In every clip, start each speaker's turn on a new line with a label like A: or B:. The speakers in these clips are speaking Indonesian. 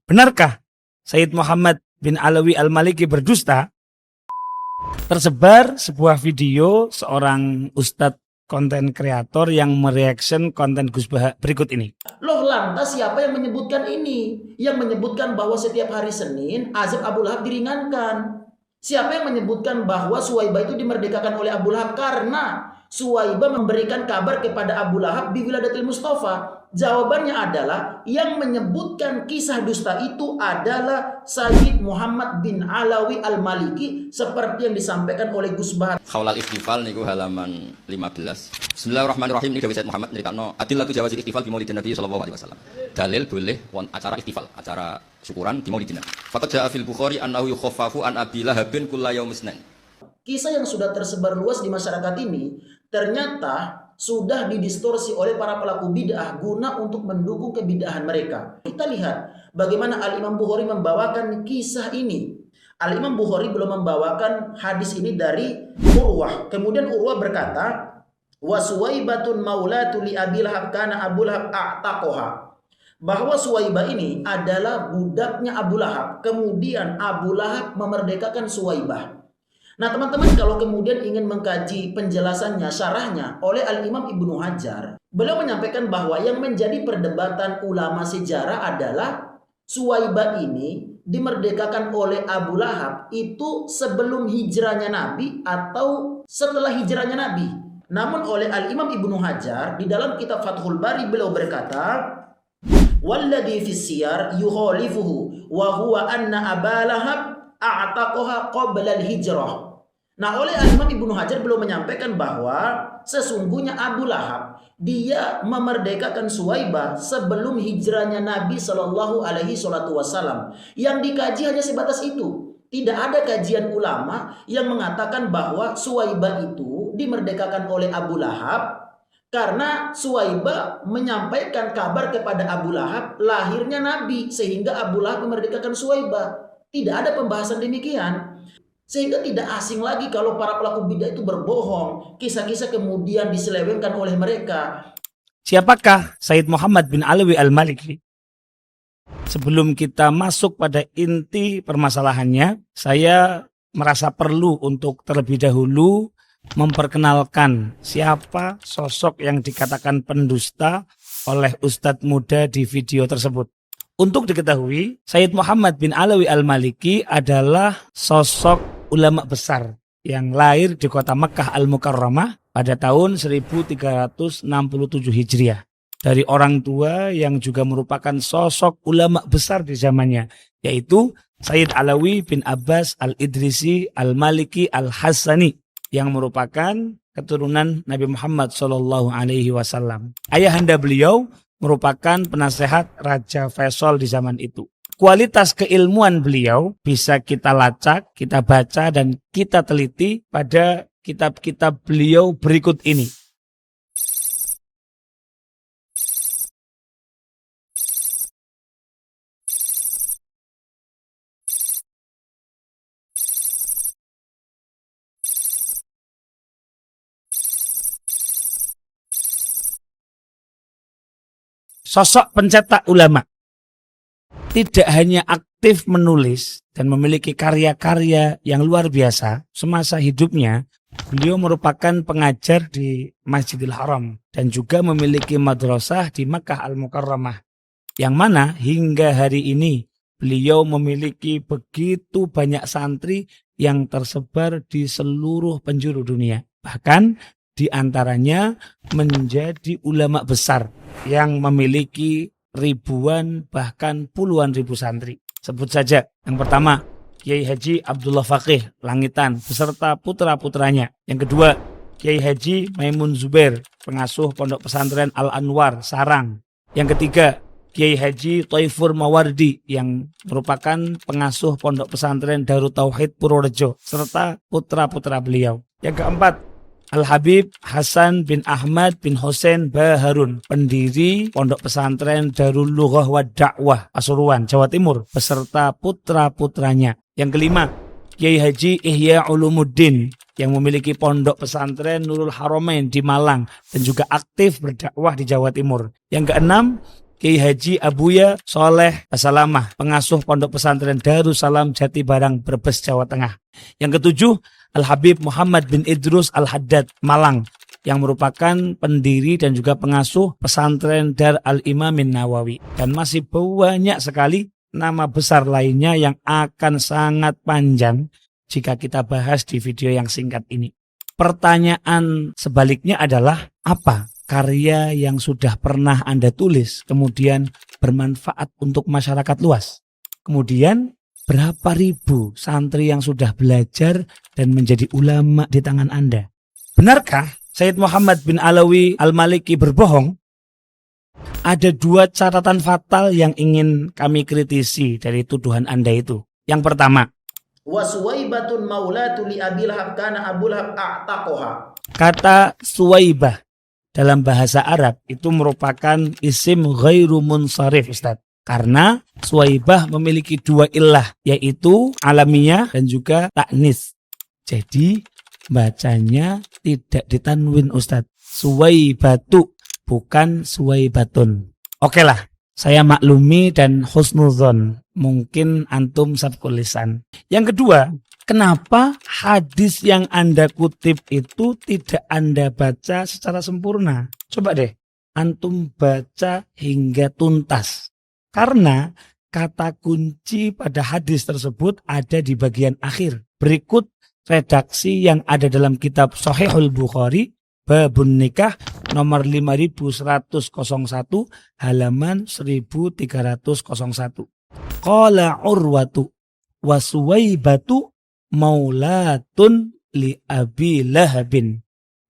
A: Benarkah Sayyid Muhammad bin Alawi Al-Maliki berdusta? Tersebar sebuah video seorang ustadz konten kreator yang mereaction konten Gus Baha berikut ini.
B: Loh lantas siapa yang menyebutkan ini? Yang menyebutkan bahwa setiap hari Senin azab Abu Lahab diringankan. Siapa yang menyebutkan bahwa Suwaibah itu dimerdekakan oleh Abu Lahab karena Suwaibah memberikan kabar kepada Abu Lahab bi wiladatil Mustafa? Jawabannya adalah yang menyebutkan kisah dusta itu adalah Sayyid Muhammad bin Alawi Al-Maliki seperti yang disampaikan oleh Gus Baha.
C: Khaulal Ikhtifal niku halaman 15. Bismillahirrahmanirrahim. Ini Dawi Said Muhammad nyeritakno adillatu jawazil ikhtifal bi maulidin Nabi sallallahu alaihi wasallam. Dalil boleh acara ikhtifal, acara syukuran di maulidin. Faqad jaa fil Bukhari annahu yukhaffafu an Abi Lahabin kulla yaumis Isnin.
B: Kisah yang sudah tersebar luas di masyarakat ini ternyata sudah didistorsi oleh para pelaku bid'ah guna untuk mendukung kebid'ahan mereka. Kita lihat bagaimana Al-Imam Bukhari membawakan kisah ini. Al-Imam Bukhari belum membawakan hadis ini dari Urwah. Kemudian Urwah berkata, wa Suwaibatun maulatu li Abi Lahab kana Abu Lahab a'taqoha. Bahwa Suwaibah ini adalah budaknya Abu Lahab. Kemudian Abu Lahab memerdekakan Suwaibah. Nah teman-teman, kalau kemudian ingin mengkaji penjelasannya, syarahnya oleh Al-Imam Ibnu Hajar, beliau menyampaikan bahwa yang menjadi perdebatan ulama sejarah adalah Suwaibah ini dimerdekakan oleh Abu Lahab itu sebelum hijrahnya Nabi atau setelah hijrahnya Nabi. Namun oleh Al-Imam Ibnu Hajar di dalam kitab Fathul Bari beliau berkata, walladhi fis siyar yukhalifuhu wa huwa anna Aba Lahab a'taqaha qabla al-hijrah. Nah, oleh Al-Imam Ibnu Hajar belum menyampaikan bahwa sesungguhnya Abu Lahab dia memerdekakan Suwaibah sebelum hijrahnya Nabi Shallallahu Alaihi Wasallam. Yang dikaji hanya sebatas itu. Tidak ada kajian ulama yang mengatakan bahwa Suwaibah itu dimerdekakan oleh Abu Lahab karena Suwaibah menyampaikan kabar kepada Abu Lahab lahirnya Nabi sehingga Abu Lahab memerdekakan Suwaibah. Tidak ada pembahasan demikian. Sehingga tidak asing lagi kalau para pelaku bidah itu berbohong. Kisah-kisah kemudian diselewengkan oleh mereka.
A: Siapakah Sayyid Muhammad bin Alawi Al-Maliki? Sebelum kita masuk pada inti permasalahannya, saya merasa perlu untuk terlebih dahulu memperkenalkan siapa sosok yang dikatakan pendusta oleh Ustadz muda di video tersebut. Untuk diketahui, Sayyid Muhammad bin Alawi Al-Maliki adalah sosok ulama besar yang lahir di kota Mekah Al-Mukarramah pada tahun 1367 Hijriah. Dari orang tua yang juga merupakan sosok ulama besar di zamannya, yaitu Sayyid Alawi bin Abbas Al-Idrisi Al-Maliki Al-Hassani yang merupakan keturunan Nabi Muhammad SAW. Ayahanda beliau merupakan penasehat Raja Faisal di zaman itu. Kualitas keilmuan beliau bisa kita lacak, kita baca, dan kita teliti pada kitab-kitab beliau berikut ini. Sosok pencetak ulama. Tidak hanya aktif menulis dan memiliki karya-karya yang luar biasa semasa hidupnya, beliau merupakan pengajar di Masjidil Haram dan juga memiliki madrasah di Makkah Al-Mukarramah, yang mana hingga hari ini beliau memiliki begitu banyak santri yang tersebar di seluruh penjuru dunia. Bahkan di antaranya menjadi ulama besar yang memiliki ribuan bahkan puluhan ribu santri. Sebut saja yang pertama, Kiai Haji Abdullah Faqih Langitan beserta putra-putranya. Yang kedua, Kiai Haji Maimun Zubair, pengasuh Pondok Pesantren Al-Anwar Sarang. Yang ketiga, Kiai Haji Thaifur Mawardi yang merupakan pengasuh Pondok Pesantren Darut Tauhid Purworejo serta putra-putra beliau. Yang keempat, Al-Habib Hasan bin Ahmad bin Hussein Baharun, pendiri Pondok Pesantren Darul Lughah wa Da'wah Pasuruan, Jawa Timur, beserta putra-putranya. Yang kelima, Kiai Haji Ihya Ulumuddin yang memiliki Pondok Pesantren Nurul Haramain di Malang dan juga aktif berdakwah di Jawa Timur. Yang keenam, Kiai Haji Abuya Soleh Salamah, pengasuh Pondok Pesantren Darussalam Jatibarang, Brebes, Jawa Tengah. Yang ketujuh, Al-Habib Muhammad bin Idrus Al-Haddad, Malang, yang merupakan pendiri dan juga pengasuh pesantren Dar Al-Imamin Nawawi. Dan masih banyak sekali nama besar lainnya yang akan sangat panjang jika kita bahas di video yang singkat ini. Pertanyaan sebaliknya adalah, apa karya yang sudah pernah Anda tulis kemudian bermanfaat untuk masyarakat luas? Kemudian berapa ribu santri yang sudah belajar dan menjadi ulama di tangan Anda? Benarkah Sayyid Muhammad bin Alawi Al-Maliki berbohong? Ada dua catatan fatal yang ingin kami kritisi dari tuduhan Anda itu. Yang pertama,
B: Wa Suwaibatun maulatu li Abi Lahab kana Abu Lahab a'taqoha.
A: kata Suwaibah dalam bahasa Arab itu merupakan isim ghairu munsharif, Ustaz. Karena Suwaibah memiliki dua illah, yaitu alamiah dan juga taknis. Jadi bacanya tidak ditanwin, Ustaz. Suwaibatu, bukan Suwaibatun. Oke lah, saya maklumi dan husnuzon. Mungkin antum sabqul lisan. Yang kedua, kenapa hadis yang Anda kutip itu tidak Anda baca secara sempurna? Coba deh, antum baca hingga tuntas. Karena kata kunci pada hadis tersebut ada di bagian akhir. Berikut redaksi yang ada dalam kitab Sahihul Bukhari, Babun Nikah, nomor 5101, halaman 1301. Qala Urwatu wa Suwaibatu maulatun li Abi Lahabin.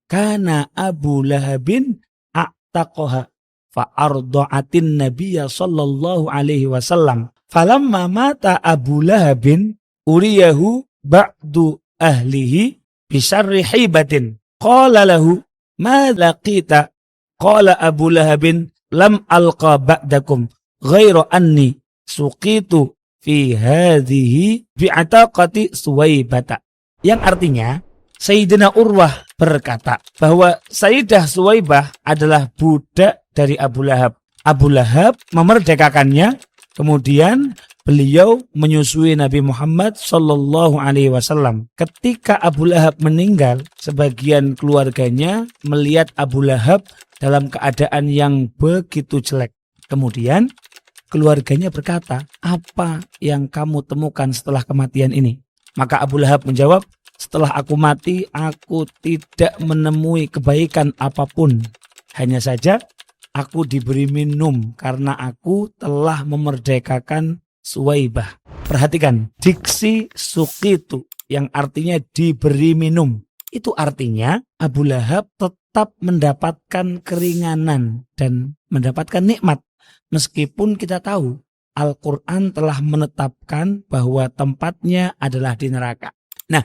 A: Kana Abu Lahabin a'taqaha fa'arda'atin Nabiyya sallallahu alaihi wasallam. Falamma mata Abu Lahabin uriyahu ba'du ahlihi bisyarri hibatin. Qala lahu ma laqita? Qala Abu Lahabin lam alqa ba'dakum ghairu anni suqitu fi hadhihi bi'ataqati Suwaibata. Yang artinya Sayyidina Urwah berkata bahwa Sayyidah Suwaibah adalah budak dari Abu Lahab. Abu Lahab memerdekakannya, kemudian beliau menyusui Nabi Muhammad sallallahu alaihi wasallam. Ketika Abu Lahab meninggal, sebagian keluarganya melihat Abu Lahab dalam keadaan yang begitu jelek. Kemudian keluarganya berkata, apa yang kamu temukan setelah kematian ini? Maka Abu Lahab menjawab, setelah aku mati, aku tidak menemui kebaikan apapun. Hanya saja aku diberi minum karena aku telah memerdekakan Suwaibah. Perhatikan, diksi suqitu yang artinya diberi minum. Itu artinya Abu Lahab tetap mendapatkan keringanan dan mendapatkan nikmat. Meskipun kita tahu Al-Quran telah menetapkan bahwa tempatnya adalah di neraka. Nah,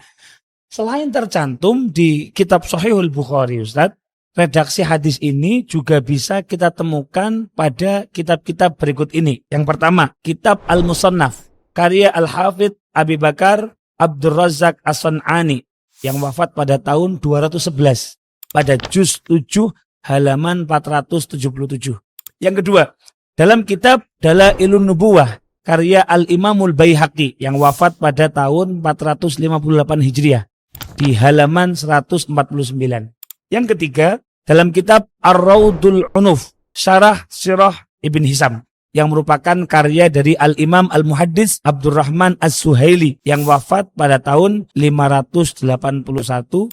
A: selain tercantum di kitab Sahihul Bukhari, Ustaz, redaksi hadis ini juga bisa kita temukan pada kitab-kitab berikut ini. Yang pertama, kitab Al-Musannaf, karya Al-Hafidh Abi Bakar Abdul Razak As-San'ani, yang wafat pada tahun 211, pada juz 7 halaman 477. Yang kedua, dalam kitab Dalailun Nubuwah, karya Al-Imamul Baihaqi, yang wafat pada tahun 458 Hijriah, di halaman 149. Yang ketiga, dalam kitab Ar-Raudul Unuf, Syarah Sirah Ibn Hisam, yang merupakan karya dari Al-Imam Al-Muhaddis Abdurrahman As-Suhaili, yang wafat pada tahun 581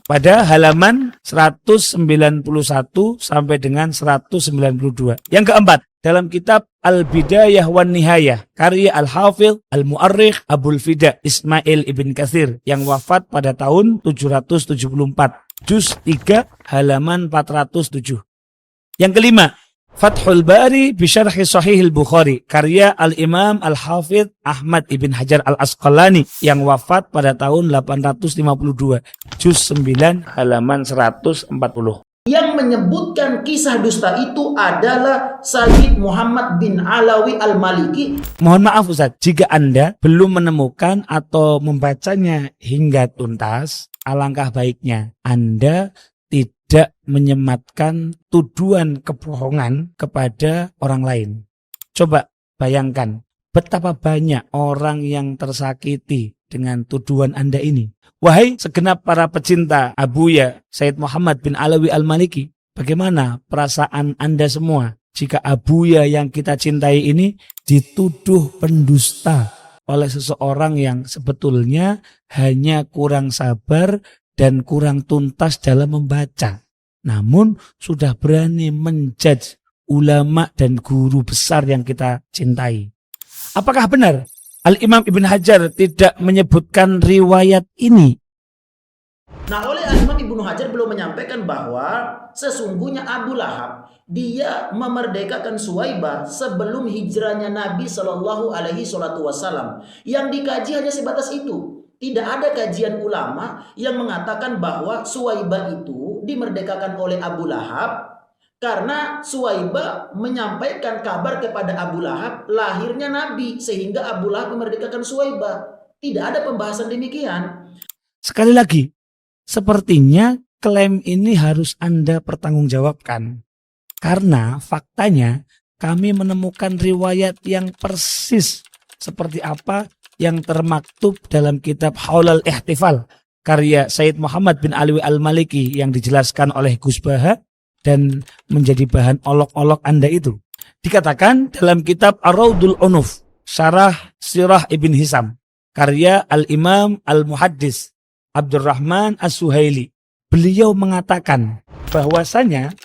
A: pada halaman 191 sampai dengan 192. Yang keempat, dalam kitab Al-Bidayah wan Nihayah, karya Al-Hafidh Al-Mu'arrikh Abul Fida Ismail Ibn Katsir, yang wafat pada tahun 774, juz 3 halaman 407. Yang kelima, Fathul Bari Bisyarhi Sahihil Bukhari, karya Al-Imam Al-Hafidh Ahmad Ibn Hajar Al-Asqalani, yang wafat pada tahun 852, juz 9 halaman 140.
B: Yang menyebutkan kisah dusta itu adalah Sayyid Muhammad bin Alawi Al-Maliki.
A: Mohon maaf Ustaz, jika Anda belum menemukan atau membacanya hingga tuntas, alangkah baiknya Anda tidak menyematkan tuduhan kebohongan kepada orang lain. Coba bayangkan betapa banyak orang yang tersakiti dengan tuduhan Anda ini. Wahai segenap para pecinta Abuya Sayyid Muhammad bin Alawi Al-Maliki, bagaimana perasaan Anda semua jika Abuya yang kita cintai ini dituduh pendusta oleh seseorang yang sebetulnya hanya kurang sabar dan kurang tuntas dalam membaca, namun sudah berani menjudge ulama dan guru besar yang kita cintai. Apakah benar Al-Imam Ibn Hajar tidak menyebutkan riwayat ini?
B: Nah, oleh Al-Imam Ibnu Hajar belum menyampaikan bahwa sesungguhnya Abu Lahab dia memerdekakan Suwaibah sebelum hijrahnya Nabi Shallallahu Alaihi Wasallam. Yang dikaji hanya sebatas itu. Tidak ada kajian ulama yang mengatakan bahwa Suwaibah itu dimerdekakan oleh Abu Lahab karena Suwaibah menyampaikan kabar kepada Abu Lahab lahirnya Nabi sehingga Abu Lahab memerdekakan Suwaibah. Tidak ada pembahasan demikian.
A: Sekali lagi, sepertinya klaim ini harus Anda pertanggungjawabkan. Karena faktanya kami menemukan riwayat yang persis seperti apa yang termaktub dalam kitab Haulal Ihtifal karya Sayyid Muhammad bin Alawi Al-Maliki yang dijelaskan oleh Gus Baha dan menjadi bahan olok-olok Anda itu. Dikatakan dalam kitab Ar-Raudul Unuf Syarah Sirah Ibn Hisam karya Al-Imam Al-Muhaddis Abdurrahman As-Suhaili. Beliau mengatakan bahwasanya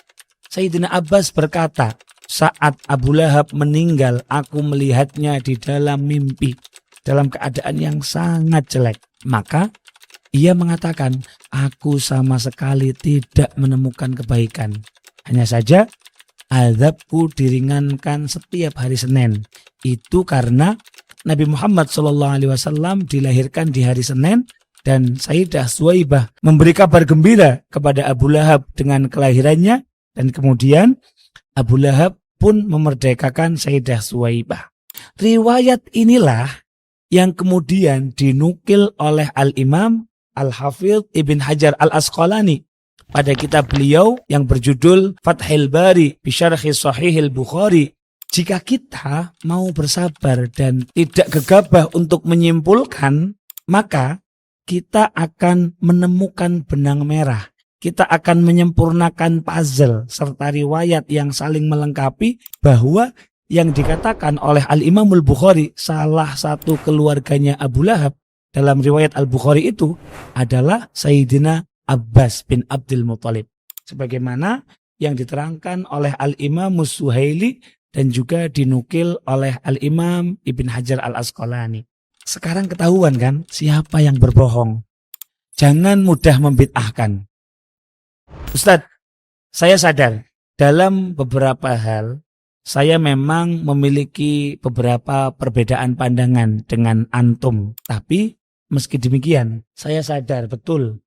A: Sayyidina Abbas berkata, saat Abu Lahab meninggal, aku melihatnya di dalam mimpi, dalam keadaan yang sangat jelek. Maka ia mengatakan, aku sama sekali tidak menemukan kebaikan. Hanya saja azabku diringankan setiap hari Senin. Itu karena Nabi Muhammad SAW dilahirkan di hari Senin, dan Sayyidah Suwaibah memberi kabar gembira kepada Abu Lahab dengan kelahirannya, dan kemudian Abu Lahab pun memerdekakan Sayyidah Suwaibah. Riwayat inilah yang kemudian dinukil oleh Al-Imam Al-Hafidh Ibn Hajar Al-Asqalani pada kitab beliau yang berjudul Fathul Bari bi Syarhi Shahihil Bukhari. Jika kita mau bersabar dan tidak gegabah untuk menyimpulkan, maka kita akan menemukan benang merah. Kita akan menyempurnakan puzzle serta riwayat yang saling melengkapi bahwa yang dikatakan oleh Al-Imamul Bukhari salah satu keluarganya Abu Lahab dalam riwayat Al-Bukhari itu adalah Sayyidina Abbas bin Abdul Muthalib. Sebagaimana yang diterangkan oleh Al-Imam Suhaili dan juga dinukil oleh Al-Imam Ibn Hajar Al-Asqalani. Sekarang ketahuan kan siapa yang berbohong. Jangan mudah membid'ahkan. Ustadz, saya sadar dalam beberapa hal saya memang memiliki beberapa perbedaan pandangan dengan antum. Tapi meski demikian saya sadar betul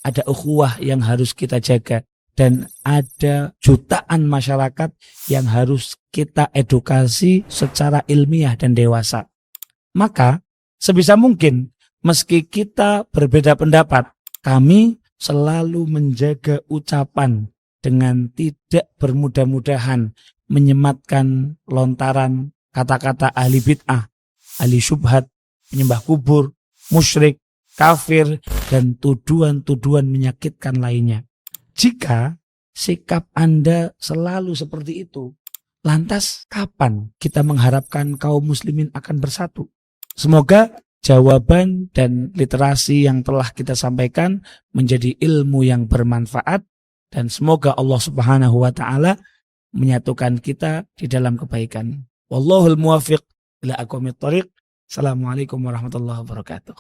A: ada ukhuwah yang harus kita jaga. Dan ada jutaan masyarakat yang harus kita edukasi secara ilmiah dan dewasa. Maka sebisa mungkin meski kita berbeda pendapat, kami selalu menjaga ucapan dengan tidak bermudah-mudahan menyematkan lontaran kata-kata ahli bid'ah, ahli syubhat, penyembah kubur, musyrik, kafir, dan tuduhan-tuduhan menyakitkan lainnya. Jika sikap Anda selalu seperti itu, lantas kapan kita mengharapkan kaum muslimin akan bersatu? Semoga jawaban dan literasi yang telah kita sampaikan menjadi ilmu yang bermanfaat, dan semoga Allah Subhanahu wa taala menyatukan kita di dalam kebaikan. Wallahul muwaffiq ila aqwamit thoriq. Assalamualaikum warahmatullahi wabarakatuh.